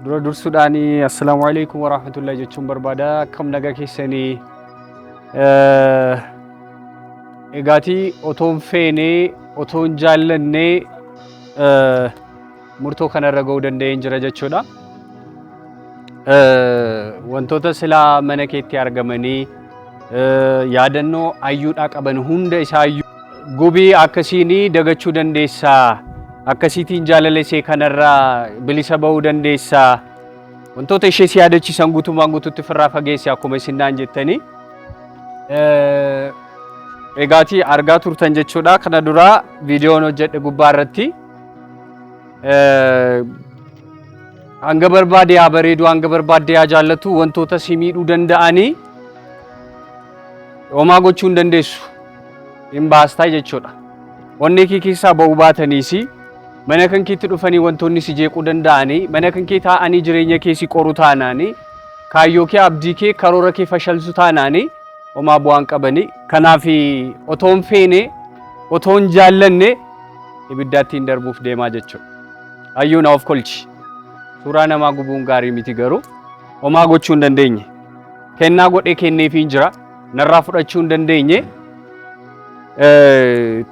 dura dursuudhaani assalaamu alaykum wa rahmatullahi jechuun barbaada. Akkam nagaa keessanii egaatii otoon feenee otoon jaallannee murtoo kanarra ga'uu danda'een jira jechuudha. Wantoota silaa mana keetti argamanii yaadannoo ayyuudhaa qaban hunda isaayyuu gubii akkasiin dagachuu dandeessaa. Akkasiitiin jaalala ishee kanarraa bilisa ba'uu dandeessaa. Wantoota ishee si yaadachiisan guutumaan guutuutti ofirraa fageessi akkuma isinnaan jettanii. Egaatii argaa turtan jechuudha. Kana duraa viidiyoon hojjedhe gubbaa irratti. Hanga barbaade yaa bareedu, hanga barbaade yaa jaallatu wantoota si miidhuu danda'anii homaa gochuu hin dandeessu. Hin baastaa jechuudha. Wanni kee keessaa ba'uu baataniisi mana kan keetti dhufanii wantoonni si jeequu danda'anii, mana kan kee taa'anii jireenya kee si qoru taanaanii, kaayyoo kee abdii kee karoora kee fashalsu taanaanii homaa bu'aan qabanii. Kanaaf otoon feene otoon jaallanne ibiddaatti hin darbuuf deemaa jechuudha. Ayyuu na of kolchi. Suuraa namaa gubuun gaarii miti garuu homaa gochuu hin dandeenye. Kennaa godhee kenneefiin jira. Narraa fudhachuu hin dandeenye.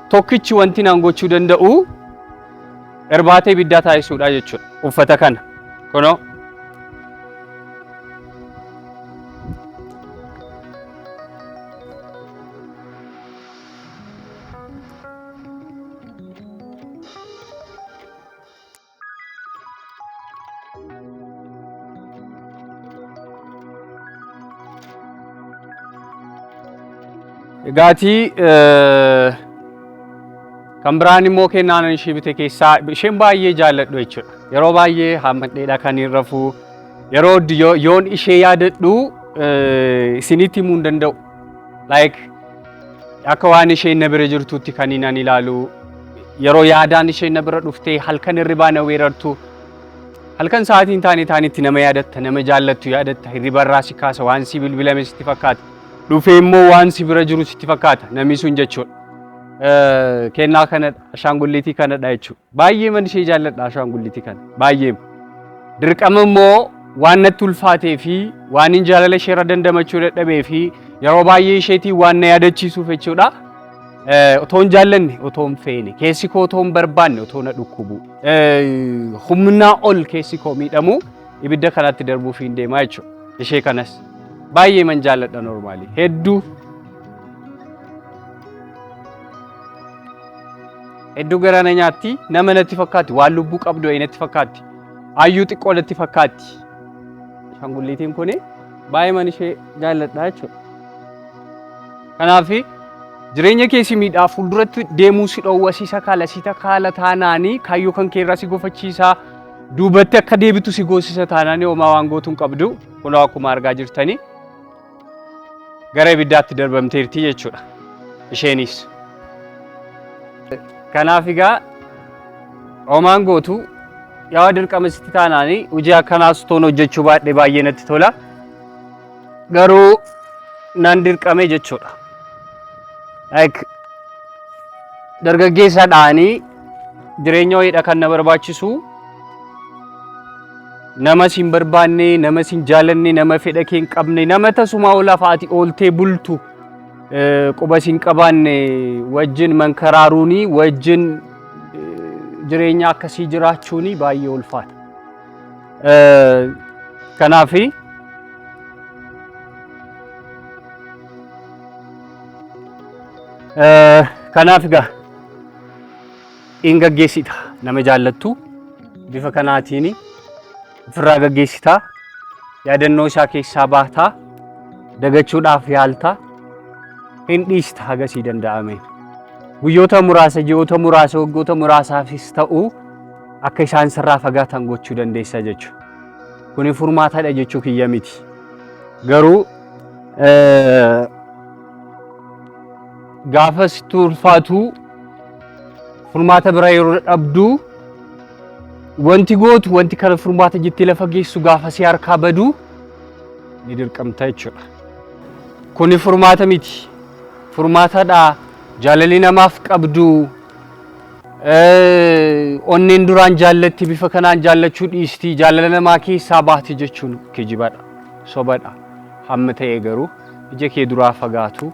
Tokkichi wanti naan gochuu danda'u irbaatee ibiddaa taasisuudha jechuudha. Uffata kana kunoo egaatii kan biraan immoo kennaan ishee bite keessaa isheen baay'ee jaalladhu jechuudha. Yeroo baay'ee hammadheedha kan hin rafu. Yeroo yoon ishee yaadadhu isinitti himuu hin danda'u. Like akka waan isheen na bira jirtutti kan hin ilaalu. Yeroo yaadaan isheen na bira dhuftee halkan hirribaa na weerartu. Halkan sa'aatiin taanitti nama yaadatta, nama jaallattu yaadatta. Hirribarraa si kaasa, waan si bilbilame sitti fakkaata. Dhufee immoo waan si bira jiru sitti fakkaata. Namni sun jechuudha. Kennaa kana ashaangulliitii kanadha jechuudha. Baay'ee man ishee jaalladha ashaangulliitii kana. Baay'ee. Dirqama immoo waan natti ulfaatee fi waan hin jaalala isheerra dandamachuu dadhabee fi yeroo baay'ee isheetii waan na yaadachiisuuf jechuudha. Otoon jaallanne, otoon feene, keessi koo otoon barbaanne, otoo na dhukkubu. Humnaa ol keessi koo miidhamu ibidda kanatti darbuuf hin deemaa jechuudha. Ishee kanas baay'ee man jaalladha normaalii. Hedduu garana nyaatti nama natti fakkaatti, waan lubbuu qabdu natti fakkaatti, ayyuu xiqqoo natti fakkaatti. Ashaangulliitiin kun baay'ee man ishee jaalladha jechuudha. Kanaaf jireenya keessi miidhaa fuulduratti deemuu si dhoowwasiisa kaala taanaanii kaayyoo kan keerraa si gofachiisaa duubatti akka deebitu si goosisa taanaanii homaa waan gootuun qabdu kunoo akkuma argaa jirtanii gara ibiddaatti darbamteerti jechuudha isheenis. Kanaaf egaa homaan gootu yaa dirqama sitti taanaanii hojii akkanaas toon hojjechuu baadhee baay'ee natti tola. Garuu nan dirqame jechuudha. Like dargaggeessa dhaanii jireenya ho'iidha kan na barbaachisu. Nama sin barbaanne, nama sin jaalanne, nama fedha kee hin qabne, nama tasumaa olafaati ooltee bultu. Quba sin qabaanne wajjin mankaraaruuni wajjin jireenya akkasii jiraachuuni baay'ee ulfaata. Kanaaf egaa in gaggeessita nama jaallattu bifa kanaatiin ofirraa gaggeessitaa yaadannoo isaa keessaa baataa dagachuudhaaf yaaltaa. Hin dhiista hagasii danda'ameen. Guyyoota muraasa, ji'oota muraasa, waggoota muraasaafis ta'u akka isaan sirraa fagaatan gochuu dandeessa jechuudha. Kuni furmaataadha jechuu kiyya miti. Garuu gaafa sitti ulfaatu furmaata bira yeroo dhabdu wanti gootu wanti kana furmaata jettee lafa geessu gaafa si harkaa badu ni dirqamta jechuudha. Kuni furmaata miti. Furmaataadha. Jaalalli namaaf qabdu onneen duraan jaallatti bifa kanaan jaallachuu dhiistii jaalala namaa keessaa baati jechuun kijibadha sobadha hamma ta'e garuu ija kee duraa fagaatu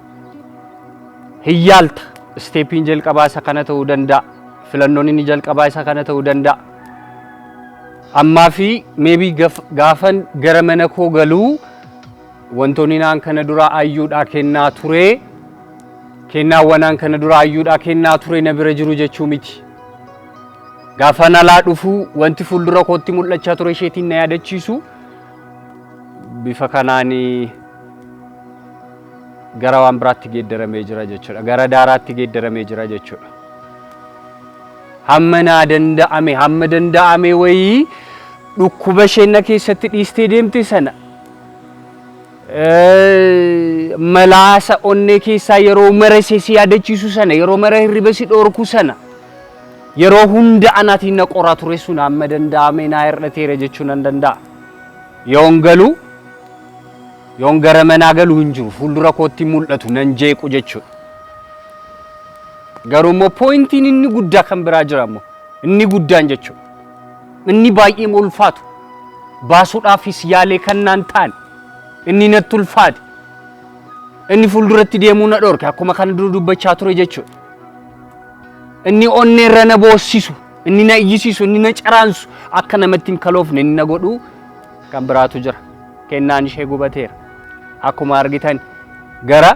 hiyyaalta steepiin jalqabaa isa kana ta'uu danda'a filannoon inni jalqabaa isa kana ta'uu danda'a ammaa fi maybe gaafan gara mana koo galuu wantoonni naan kana duraa ayyuudhaa kennaa ture kennaawwanaan kana dura ayyuudhaa kennaa ture na bira jiru jechuu miti gaafa nalaa dhufu wanti fuuldura kootti mul'achaa ture isheetiin na yaadachiisu bifa kanaani gara waan biraatti geeddaramee jira jechuudha gara daaraatti geeddaramee jira jechuudha hamma naa danda'ame wayii dhukkuba isheen keessatti dhiistee deemte sana malaasa onnee keessaa yeroo mara si yaadachiisu sana yeroo mara hirriba si dhorku sana yeroo hunda anaatiin na qoraa ture sun amma danda'ame naa hir'ateera jechuun nan danda'a yoon gara manaa galuu hin jiru fuuldura kootti mul'atu nan jeequ jechuudha garuu immoo poointiin inni guddaa kan biraa jira immoo inni guddaan jechuudha inni baay'ee ulfaatu baasuudhaafis yaalee kan naan ta'an inni natti ulfaate inni fuulduratti deemuu na dhorke akkuma kana dura dubbachaa ture jechuudha inni onneerra na boossisu inni na iyyisiisu inni na caraansu akka namatti hin kaloofne inni na godhu kan biraatu jira kennaan ishee gubateera akkuma argitan gara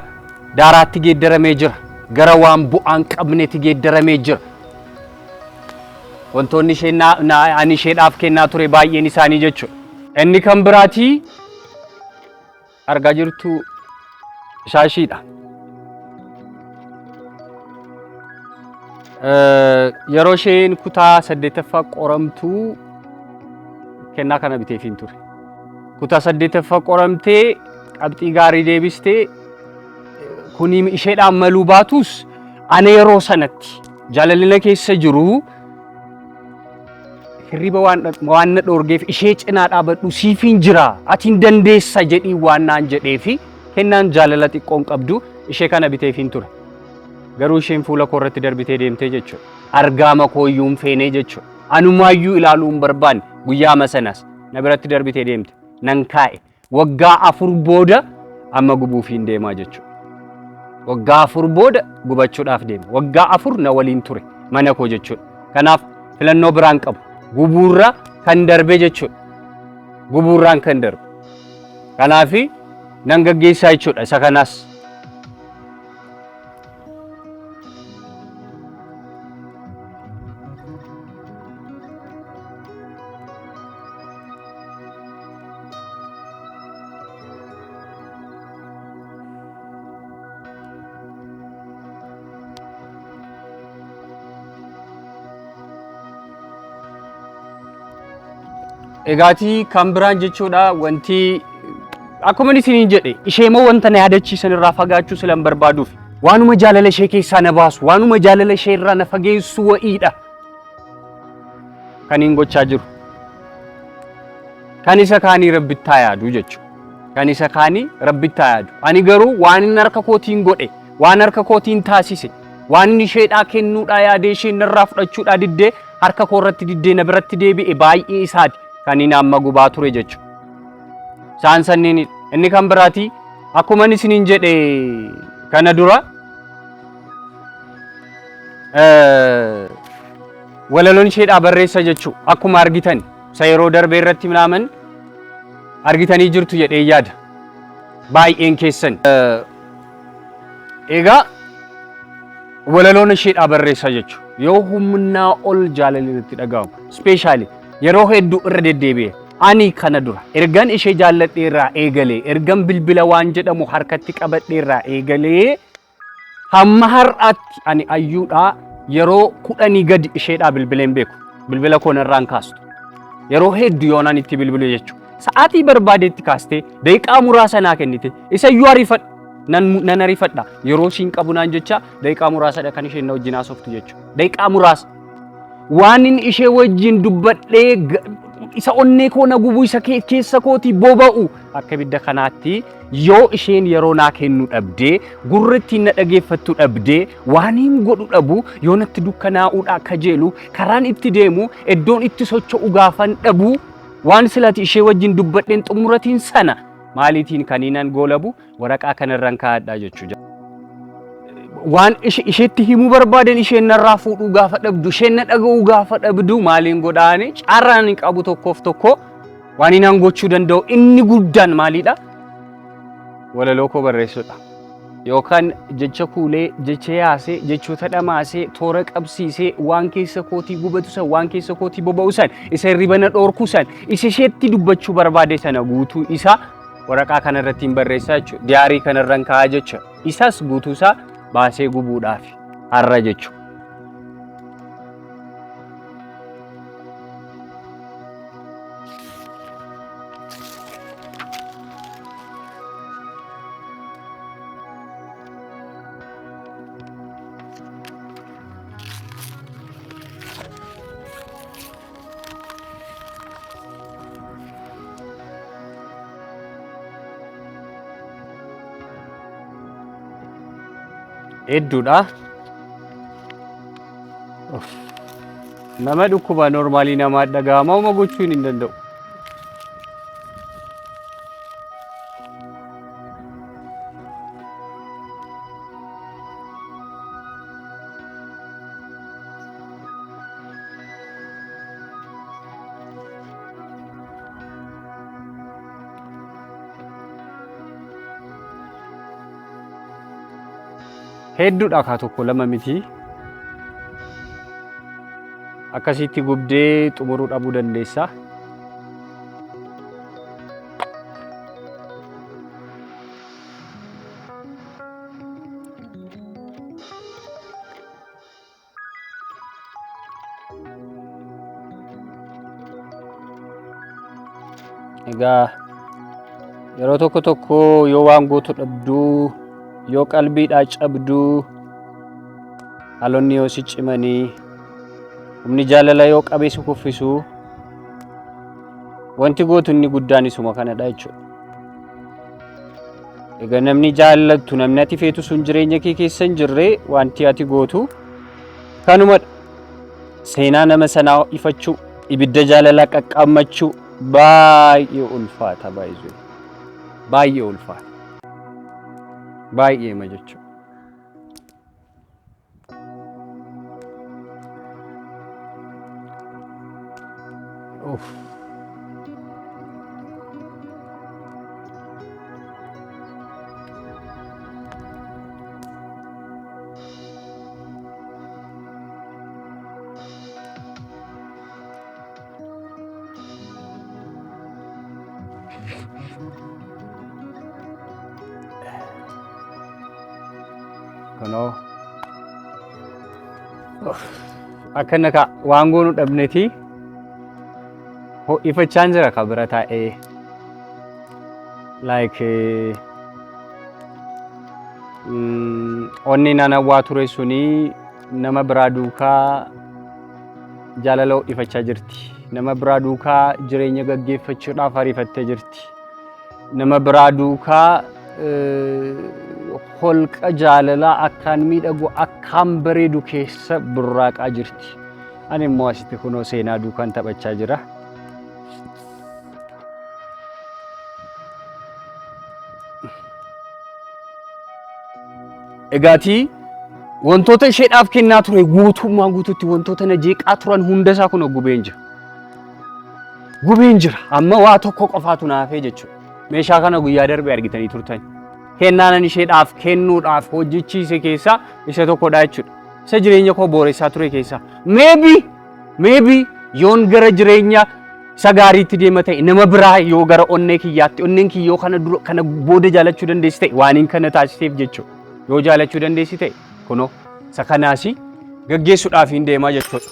daaraatti geeddaramee jira gara waan bu'aan qabnetti geeddaramee jira wantoonni ishee ani isheedhaaf kennaa ture baay'een isaanii jechuudha inni kan biraatii argaa jirtu shaashiidha yeroo isheen kutaa 8ffaa qoramtuu kennaa kana biteefiin ture kutaa 8ffaa qoramtee qabxii gaarii deebistee kuni isheedhaan maluu baatus ana yeroo sanatti jaalalina keessa jiru hirriba waan na dhorgeef ishee cinaa dhaabadhu siifiin jira atiin dandeessa jedhii waan naan jedheefi kennaan jaalala xiqqoon qabdu ishee kana biteefiin ture garuu isheen fuula koo irratti darbitee deemtee jechuudha argaama kooyyuun feenee jechuudha anumaayyuu ilaaluu hin barbaanne guyyaama sanas na biratti darbitee deemte nan kaa'e waggaa 4 booda amma gubuufiin deemaa jechuudha waggaa 4 booda gubachuudhaaf deema waggaa 4 na waliin ture mana koo jechuudha kanaaf filannoo biraan qabu gubuurra kan darbe jechuudha gubuurraan kan darbe kanaafi nan gaggeessaa jechuudha isa kanaas egaati kan biraan jechuudha wanti akkuma isiniin jedhe isheemoo wanta na yaadachiisan irraa fagaachuu silan barbaaduuf waanuma jaalala ishee keessaa na baasu waanuma jaalala ishee irraa na fageessu wa'iidha kan hin gochaa jiru kan isa kaanii rabbittaa yaadu jechuudha kan isa kaanii rabbittaa yaadu ani garuu waan inni harka kootiin godhe waan harka kootiin taasise waan inni isheedhaa kennuudhaa yaadee ishee narraa fudhachuudhaa diddee harka koo irratti diddee na biratti deebi'e baay'ee isaati kan inni amma gubaa ture jechuudha saan sanniin inni kan biraati akkuma isiniin jedhe kana dura walaloon isheedhaa barreessa jechuudha akkuma argitan isa yeroo darbee irratti minaaman argitanii jirtu jedhee yaada baay'een keessan egaa walaloon isheedhaa barreessa jechuudha yoo humnaa ol jaalalli itti dhaga'amu especially yeroo hedduu irra deddeebi'e ani kana dura ergan ishee jaalladheerraa eegalee ergan bilbila waan jedhamu harkatti qabadheerraa eegalee hamma har'aatti ani ayyuudhaa yeroo 10 gadi isheedhaa bilbileen beeku bilbila koon irraan kaastu yeroo hedduu yoonaan itti bilbilu jechuudha sa'aatii barbaadeetti kaastee daqiiqaa muraasa naa kennite isa iyyuu ariifadha nan ariifadha yeroo siin qabu naan jecha daqiiqaa muraasadha kan isheen na wajjin haasoftu jechuudha daqiiqaa muraasa waan inni ishee wajjin dubbadhee isa onnee koo na gubuu isa keessa kootii boba'u akka ibidda kanaatti yoo isheen yeroo naa kennu dhabdee gurratti na dhageeffattu dhabdee waan hin godhu dhabu yoo natti dukkanaa'uudha akka jeelu karaan itti deemu iddoon itti socho'u gaafan dhabu waan silati ishee wajjin dubbadheen xumuratiin sana maaliitiin kaniinan goolabu waraqaa kanarraan kaa'adhaa jechuudha. waan isheetti himuu barbaaden isheen narraa fuudhuu gaafa dhabdu isheen na dhaga'uu gaafa dhabdu maaliin godhaane carraan qabu tokkoof tokko waan inaan gochuu danda'u inni guddaan maalidha walaloo koo barreessuudha yookaan jecha kuulee jecha yaasee jechoota dhamaasee toora qabsiisee waan keessa kootii gubatu san waan keessa kootii boba'u san isa hirribana dhoorku san isa isheetti dubbachuu barbaade sana guutuu isa waraqaa kanarratti hin barreessaa jechuudha diyaarii kanarraan kaa'aa jecha isas guutuu isaa baasee gubuudhaaf har'a jechuudha. Hedduudha. Nama dhukkuba normaalii namaa dhaga'ama uma gochuun hin danda'u. Hedduudha kaa tokko lama miti. Akkasitti gubdee xumuruu dhabuu dandeessa. Egaa yeroo tokko tokko yoo waan gootu dhabduu yoo qalbiidhaa cabduu haalonni yoo si cimanii humni jaalala yoo qabeessu kuffisu wanti gootu inni guddaan isuma kanadha jechuudha. Egaa namni jaallattu namni ati feetu sun jireenya kee keessa hin jirre wanti ati gootu kanumadha. Seenaa nama sanaa ifachuu ibidda jaalala qaqqaammachuu baay'ee ulfaata baay'ee ulfaata. Baay'ee ma jechuudha. Kunoo akkana ka waan goonu dhabneeti ifachaan jira ka bira taa'ee like onni nanawwaa ture suni nama biraa duukaa jaalala ifachaa jirti. Nama biraa duukaa jireenya gaggeeffachuudhaaf ariifattee jirti. Nama biraa duukaa holqa jaalalaa akkaan miidhagu akkaan bareedu keessa burraaqaa jirti. Ani immoo asitti kunoo seenaa duukaan taphachaa jira. Egaatii wantoota isheedhaaf kennaa ture guutummaa guutuutti wantoota na jeeqaa turan hunda isaa kun gubeen jira. Gubeen jira. Amma waa tokko qofaatu naafee jechuudha. Meeshaa kana guyyaa darbee argitanii turtan. Kennaan isheedhaaf kennuudhaaf hojjechiise keessaa isa tokkodha jechuudha. Isa jireenya koo booressaa ture keessaa. Maybe yoon gara jireenya isa gaariitti deema ta'e nama biraa yoo gara onnee kiyyaatti onneen kiyyoo kana booda jaalachuu dandeessi ta'e waaniin kana taasiseef jechuudha. Yoo jaalachuu dandeessi ta'e kunoo isa kanaasi gaggeessuudhaaf hin deemaa jechuudha.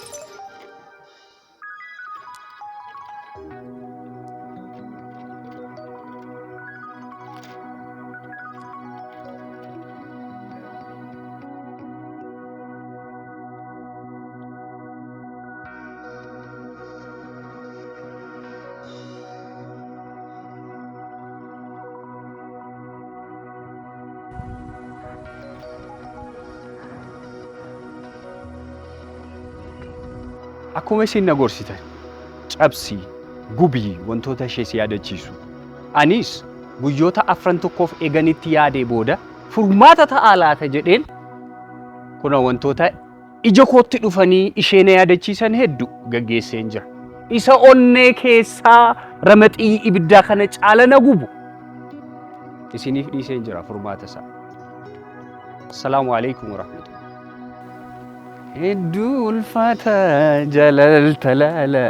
akkuma isin na gorsitan cabsii gubii wantoota ishee si yaadachiisu anis guyyoota afran tokkoof eeganitti yaadee booda furmaata ta'aa laata jedheen kuna wantoota ija kootti dhufanii ishee na yaadachiisan hedduu gaggeesseen jira isa onnee keessaa ramaxii ibiddaa kana caala na gubu isiniif dhiiseen jira furmaata isaa. Assalamu alaikum warahmatullahi. Hedduu ulfaata jalalta laala.